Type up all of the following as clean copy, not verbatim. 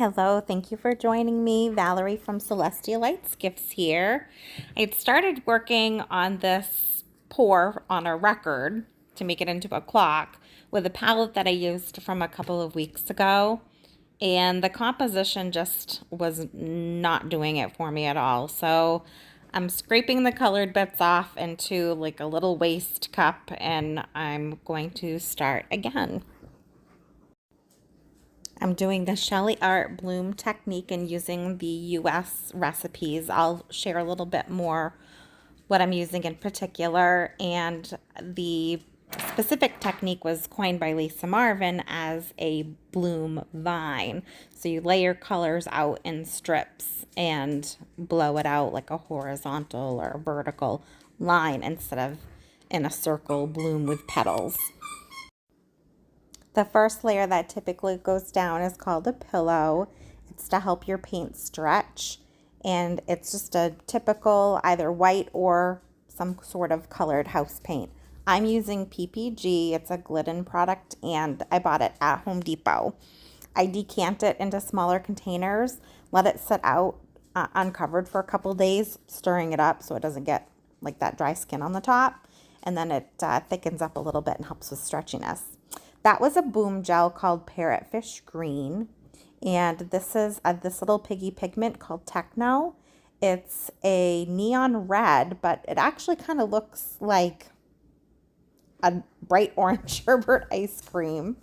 Hello, thank you for joining me. Valerie from Celestial Lights Gifts here. I'd started working on this pour on a record to make it into a clock with a palette that I used from a couple of weeks ago. And the composition just was not doing it for me at all. So I'm scraping the colored bits off into like a little waste cup and I'm going to start again. I'm doing the Sheleeart Bloom Technique and using the US recipes. I'll share a little bit more what I'm using in particular. And the specific technique was coined by Lisa Marvin as a bloom vine. So you lay your colors out in strips and blow it out like a horizontal or a vertical line instead of in a circle bloom with petals. The first layer that typically goes down is called a pillow. It's to help your paint stretch, and it's just a typical either white or some sort of colored house paint. I'm using PPG. It's a Glidden product, and I bought it at Home Depot. I decant it into smaller containers, let it sit out uncovered for a couple days, stirring it up so it doesn't get like that dry skin on the top, and then it thickens up a little bit and helps with stretchiness. That was a boom gel called Parrotfish Green. And this is this little piggy pigment called TECHNO. It's a neon red, but it actually kind of looks like a bright orange sherbet ice cream.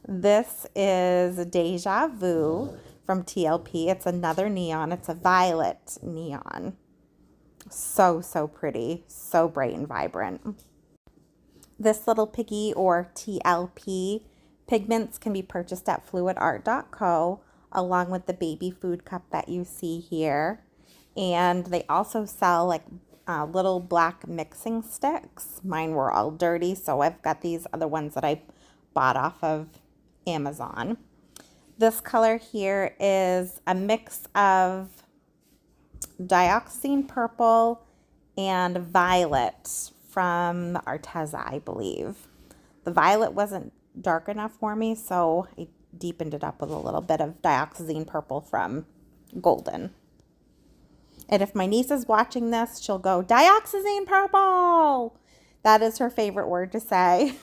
This is Deja Vu from TLP. It's another neon. It's a violet neon. So pretty. So bright and vibrant. This little piggy, or TLP, pigments can be purchased at fluidart.co along with the baby food cup that you see here. And they also sell like little black mixing sticks. Mine were all dirty, so I've got these other ones that I bought off of Amazon. This color here is a mix of dioxazine purple and violet from Arteza, I believe. The violet wasn't dark enough for me, so I deepened it up with a little bit of dioxazine purple from Golden. And if my niece is watching this, she'll go, dioxazine purple! That is her favorite word to say.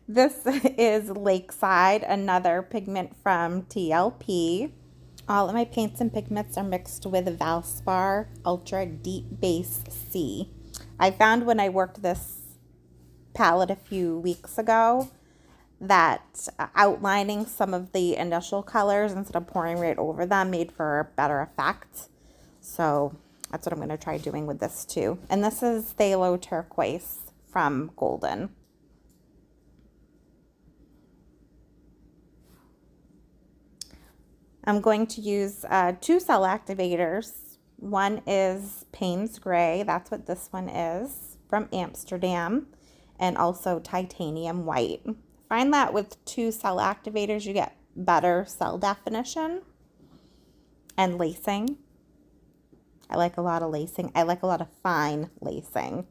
This is Lakeside, another pigment from TLP. All of my paints and pigments are mixed with Valspar Ultra Base C. I found when I worked this palette a few weeks ago that outlining some of the initial colors instead of pouring right over them made for a better effect. So that's what I'm going to try doing with this too. And this is Phthalo Turquoise from Golden. I'm going to use two cell activators. One is Paynes Gray, that's what this one is, from Amsterdam, and also Titanium White. Find that with two cell activators, you get better cell definition and lacing. I like a lot of lacing. I like a lot of fine lacing.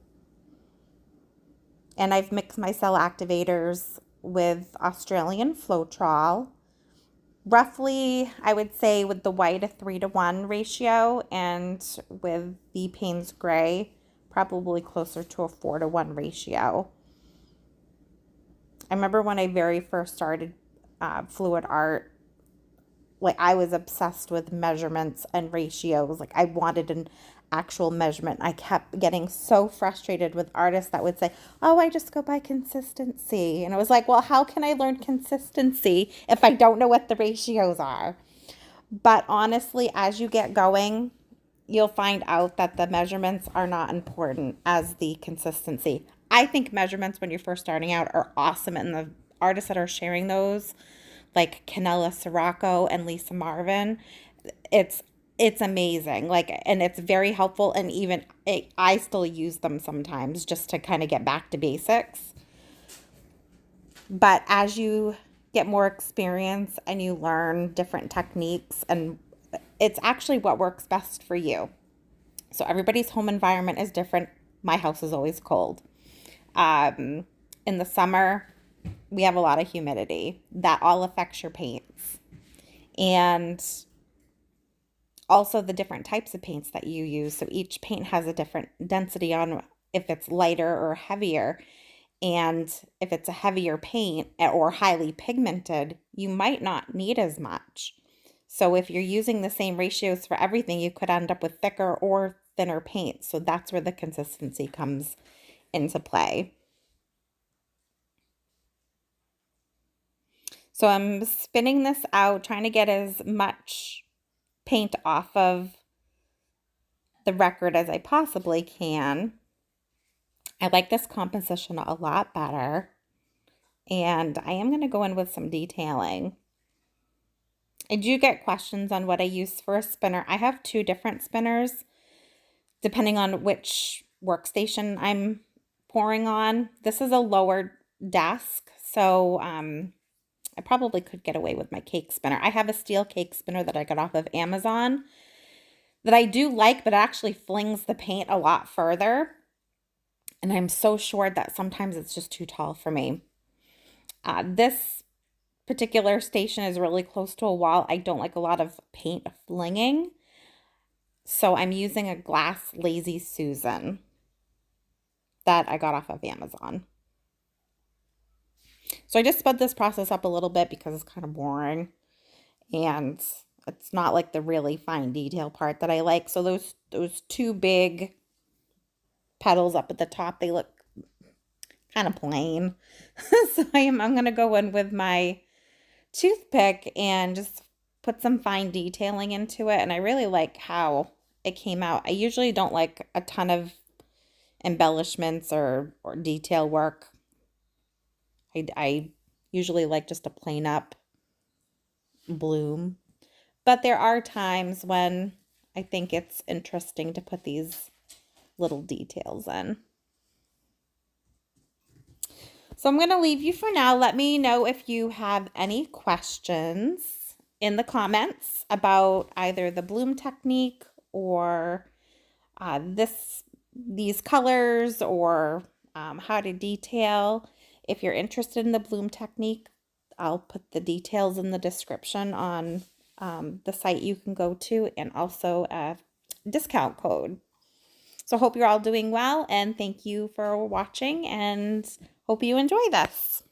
And I've mixed my cell activators with Australian Floetrol. Roughly, I would say with the white, a 3-to-1 ratio, and with the Paynes Gray, probably closer to a 4-to-1 ratio. I remember when I very first started fluid art, like I was obsessed with measurements and ratios. Like I wanted an actual measurement. I kept getting so frustrated with artists that would say, oh, I just go by consistency. And I was like, well, how can I learn consistency if I don't know what the ratios are? But honestly, as you get going, you'll find out that the measurements are not important as the consistency. I think measurements when you're first starting out are awesome. And the artists that are sharing those, like Canella Sirocco and Lisa Marvin, it's amazing. Like, and it's very helpful. And even I still use them sometimes just to kind of get back to basics. But as you get more experience and you learn different techniques, and it's actually what works best for you. So everybody's home environment is different. My house is always cold. In the summer, we have a lot of humidity. That all affects your paints. and also the different types of paints that you use. So each paint has a different density on if it's lighter or heavier. And if it's a heavier paint or highly pigmented, you might not need as much. So if you're using the same ratios for everything, you could end up with thicker or thinner paint. So that's where the consistency comes into play. So I'm spinning this out, trying to get as much paint off of the record as I possibly can. I like this composition a lot better. And I am going to go in with some detailing. I do get questions on what I use for a spinner. I have two different spinners, depending on which workstation I'm pouring on. This is a lower desk, so I probably could get away with my cake spinner. I have a steel cake spinner that I got off of Amazon that I do like, but it actually flings the paint a lot further. And I'm so short that sometimes it's just too tall for me. This particular station is really close to a wall. I don't like a lot of paint flinging. So I'm using a glass Lazy Susan that I got off of Amazon. So I just sped this process up a little bit because it's kind of boring. And it's not like the really fine detail part that I like. So those two big petals up at the top, they look kind of plain. So I'm going to go in with my toothpick and just put some fine detailing into it. And I really like how it came out. I usually don't like a ton of embellishments or detail work. I usually like just a plain up bloom. But there are times when I think it's interesting to put these little details in. So I'm going to leave you for now. Let me know if you have any questions in the comments about either the bloom technique or these colors or how to detail. If you're interested in the bloom technique, I'll put the details in the description on the site you can go to, and also a discount code. So hope you're all doing well, and thank you for watching, and hope you enjoy this.